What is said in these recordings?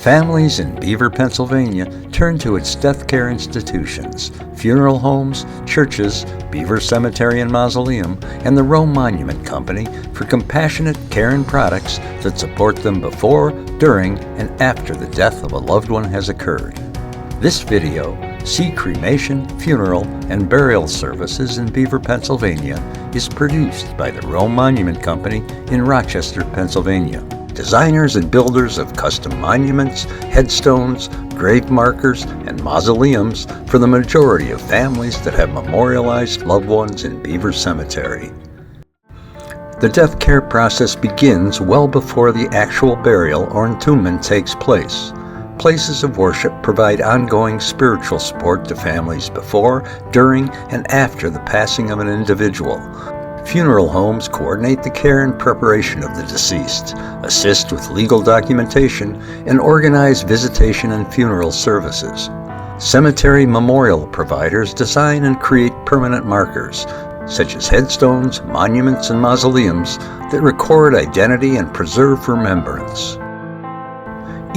Families in Beaver, Pennsylvania turn to its death care institutions, funeral homes, churches, Beaver Cemetery and Mausoleum, and the Rome Monument Company for compassionate care and products that support them before, during, and after the death of a loved one has occurred. This video, See Cremation, Funeral, and Burial Services in Beaver, Pennsylvania, is produced by the Rome Monument Company in Rochester, Pennsylvania. Designers and builders of custom monuments, headstones, grave markers, and mausoleums for the majority of families that have memorialized loved ones in Beaver Cemetery. The death care process begins well before the actual burial or entombment takes place. Places of worship provide ongoing spiritual support to families before, during, and after the passing of an individual. Funeral homes coordinate the care and preparation of the deceased, assist with legal documentation, and organize visitation and funeral services. Cemetery memorial providers design and create permanent markers, such as headstones, monuments, and mausoleums that record identity and preserve remembrance.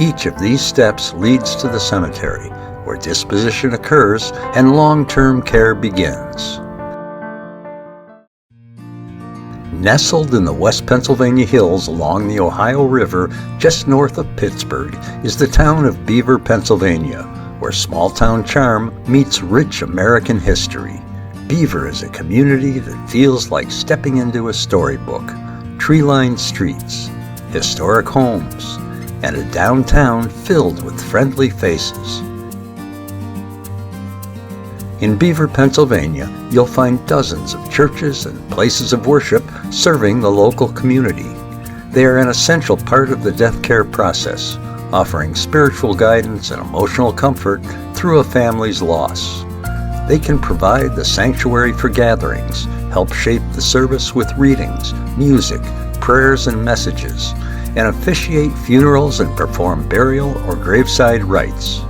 Each of these steps leads to the cemetery, where disposition occurs and long-term care begins. Nestled in the West Pennsylvania hills along the Ohio River just north of Pittsburgh is the town of Beaver, Pennsylvania, where small-town charm meets rich American history. Beaver is a community that feels like stepping into a storybook. Tree-lined streets, historic homes, and a downtown filled with friendly faces. In Beaver, Pennsylvania, you'll find dozens of churches and places of worship serving the local community. They are an essential part of the death care process, offering spiritual guidance and emotional comfort through a family's loss. They can provide the sanctuary for gatherings, help shape the service with readings, music, prayers, and messages, and officiate funerals and perform burial or graveside rites.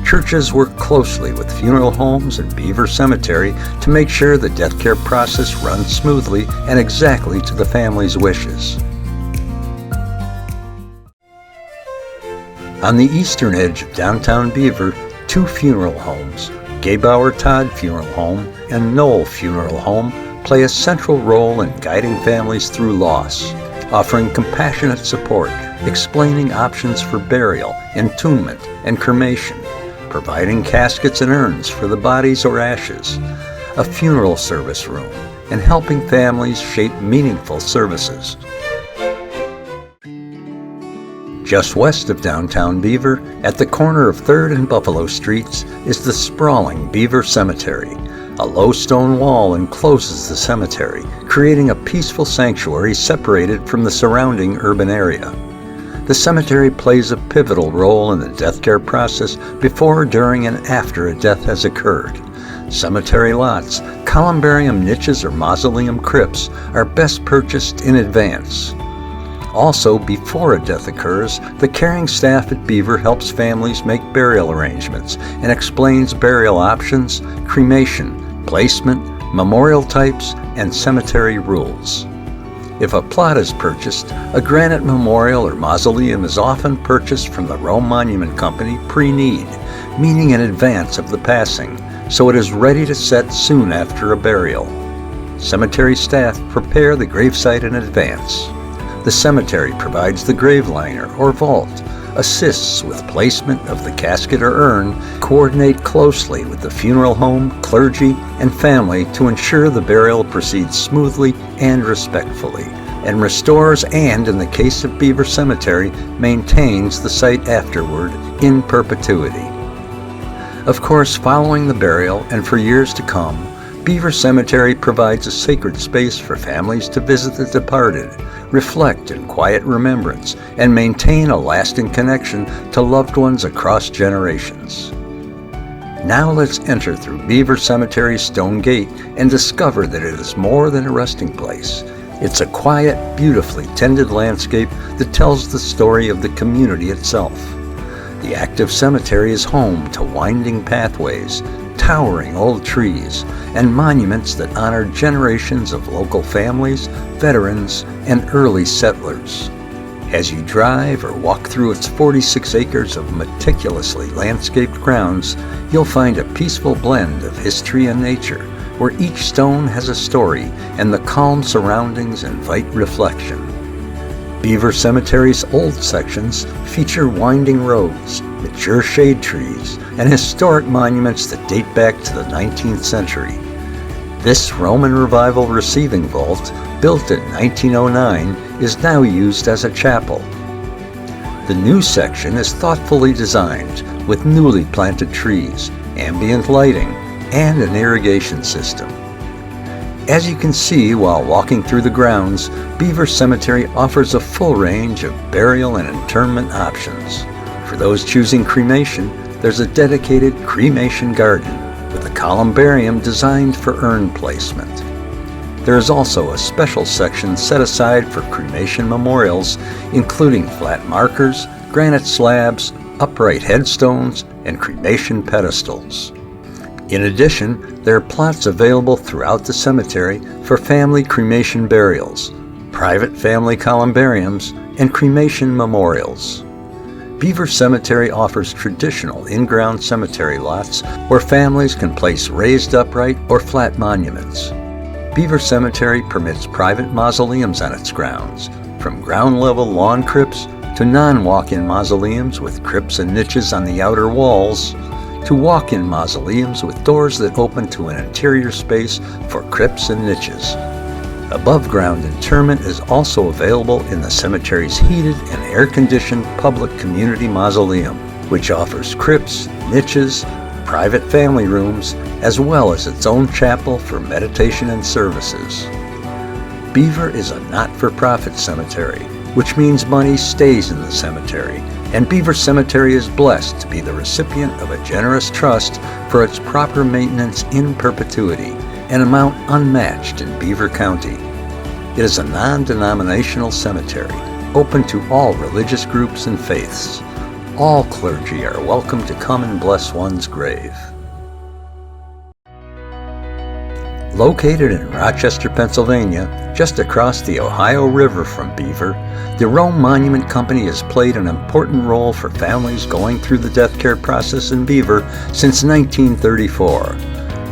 Churches work closely with funeral homes and Beaver Cemetery to make sure the death care process runs smoothly and exactly to the family's wishes. On the eastern edge of downtown Beaver, two funeral homes, Gabauer-Todd Funeral Home and Noll Funeral Home, play a central role in guiding families through loss, offering compassionate support, explaining options for burial, entombment, and cremation, providing caskets and urns for the bodies or ashes, a funeral service room, and helping families shape meaningful services. Just west of downtown Beaver, at the corner of 3rd and Buffalo Streets, is the sprawling Beaver Cemetery. A low stone wall encloses the cemetery, creating a peaceful sanctuary separated from the surrounding urban area. The cemetery plays a pivotal role in the death care process before, during, and after a death has occurred. Cemetery lots, Columbarium niches, or mausoleum crypts are best purchased in advance. Also, before a death occurs, the caring staff at Beaver helps families make burial arrangements and explains burial options, cremation, placement, memorial types, and cemetery rules. If a plot is purchased, a granite memorial or mausoleum is often purchased from the Rome Monument Company pre-need, meaning in advance of the passing, so it is ready to set soon after a burial. Cemetery staff prepare the gravesite in advance. The cemetery provides the grave liner or vault, assists with placement of the casket or urn, coordinate closely with the funeral home, clergy, and family to ensure the burial proceeds smoothly and respectfully, and restores and, in the case of Beaver Cemetery, maintains the site afterward in perpetuity. Of course, following the burial and for years to come, Beaver Cemetery provides a sacred space for families to visit the departed, reflect in quiet remembrance, and maintain a lasting connection to loved ones across generations. Now let's enter through Beaver Cemetery's stone gate and discover that it is more than a resting place. It's a quiet, beautifully tended landscape that tells the story of the community itself. The active cemetery is home to winding pathways, towering old trees, and monuments that honor generations of local families, veterans, and early settlers. As you drive or walk through its 46 acres of meticulously landscaped grounds, you'll find a peaceful blend of history and nature, where each stone has a story and the calm surroundings invite reflection. Beaver Cemetery's old sections feature winding roads, mature shade trees, and historic monuments that date back to the 19th century. This Roman Revival receiving vault, built in 1909, is now used as a chapel. The new section is thoughtfully designed with newly planted trees, ambient lighting, and an irrigation system. As you can see while walking through the grounds, Beaver Cemetery offers a full range of burial and interment options. For those choosing cremation, there's a dedicated cremation garden with a columbarium designed for urn placement. There is also a special section set aside for cremation memorials, including flat markers, granite slabs, upright headstones, and cremation pedestals. In addition, there are plots available throughout the cemetery for family cremation burials, private family columbariums, and cremation memorials. Beaver Cemetery offers traditional in-ground cemetery lots where families can place raised upright or flat monuments. Beaver Cemetery permits private mausoleums on its grounds, from ground-level lawn crypts to non-walk-in mausoleums with crypts and niches on the outer walls, to walk-in mausoleums with doors that open to an interior space for crypts and niches. Above-ground interment is also available in the cemetery's heated and air-conditioned public community mausoleum, which offers crypts, niches, private family rooms, as well as its own chapel for meditation and services. Beaver is a not-for-profit cemetery, which means money stays in the cemetery, and Beaver Cemetery is blessed to be the recipient of a generous trust for its proper maintenance in perpetuity, an amount unmatched in Beaver County. It is a non-denominational cemetery, open to all religious groups and faiths. All clergy are welcome to come and bless one's grave. Located in Rochester, Pennsylvania, just across the Ohio River from Beaver, the Rome Monument Company has played an important role for families going through the death care process in Beaver since 1934.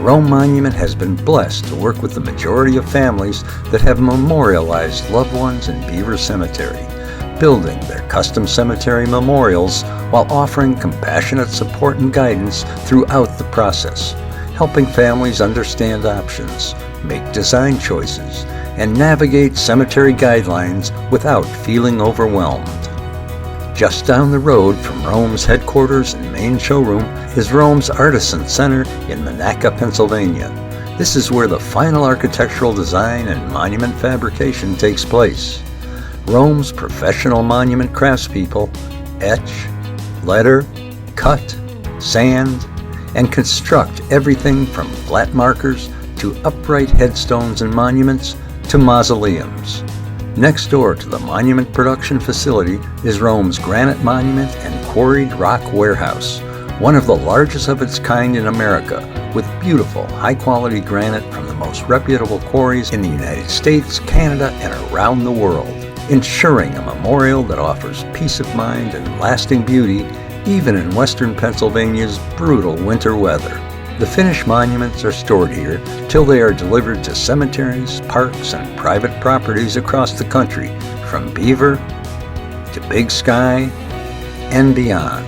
Rome Monument has been blessed to work with the majority of families that have memorialized loved ones in Beaver Cemetery, building their custom cemetery memorials while offering compassionate support and guidance throughout the process, helping families understand options, make design choices, and navigate cemetery guidelines without feeling overwhelmed. Just down the road from Rome's headquarters and main showroom is Rome's Artisan Center in Monaca, Pennsylvania. This is where the final architectural design and monument fabrication takes place. Rome's professional monument craftspeople etch, letter, cut, sand, and construct everything from flat markers to upright headstones and monuments to mausoleums. Next door to the monument production facility is Rome's Granite Monument and Quarried Rock Warehouse, one of the largest of its kind in America, with beautiful, high-quality granite from the most reputable quarries in the United States, Canada, and around the world, ensuring a memorial that offers peace of mind and lasting beauty even in western Pennsylvania's brutal winter weather. The finished monuments are stored here till they are delivered to cemeteries, parks, and private properties across the country, from Beaver to Big Sky and beyond,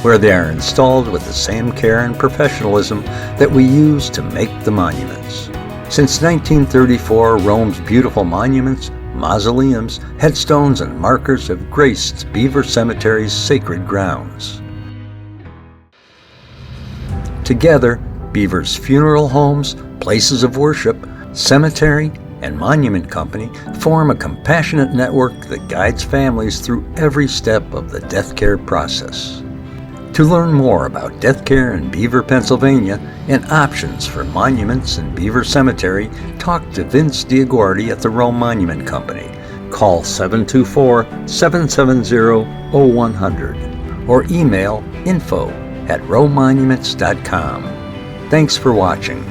where they are installed with the same care and professionalism that we use to make the monuments. Since 1934, Rome's beautiful monuments, mausoleums, headstones, and markers have graced Beaver Cemetery's sacred grounds. Together, Beaver's funeral homes, places of worship, cemetery, and monument company form a compassionate network that guides families through every step of the death care process. To learn more about death care in Beaver, Pennsylvania, and options for monuments in Beaver Cemetery, talk to Vince Diaguardi at the Rome Monument Company. Call 724-770-0100 or email info@romemonuments.com. Thanks for watching.